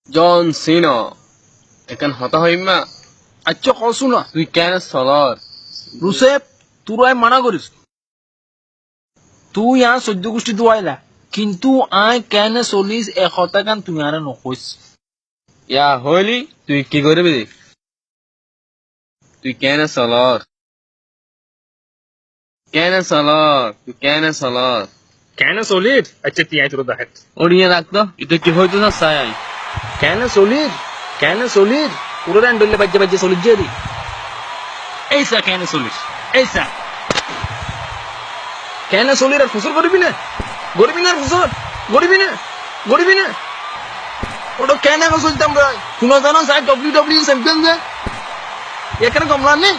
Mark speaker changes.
Speaker 1: জন সিনা এখন হতা হইমা
Speaker 2: আচ্ছা কসু না
Speaker 1: তুই কেন চলর
Speaker 2: রুসেপ তুই আয় মানা করিস তুই আর সদ্য গোষ্ঠী দুয়াইলা কিন্তু আয় কেন চলিস এশটা গান তুমি আর নকইস
Speaker 1: ইয়া হইলি তুই কি করবি তুই কেন চলর তুই কেন চলর
Speaker 2: কেন চলির আচ্ছা তিয়াই তোর দেখাত
Speaker 1: ওড়িয়ে রাখতো এটা কি হইতো না চাই
Speaker 2: কেন চলির পুরো রান ডলে বাজে বাজে চলির যে এইসা কেন চলিস এইসা কেন চলির আর ফুসল করবি না আর ফুসল গরিবি না ওটা কেন এখন চলতাম ভাই শুনো জানো স্যার WWE চ্যাম্পিয়ন যে এখানে কমলান নেই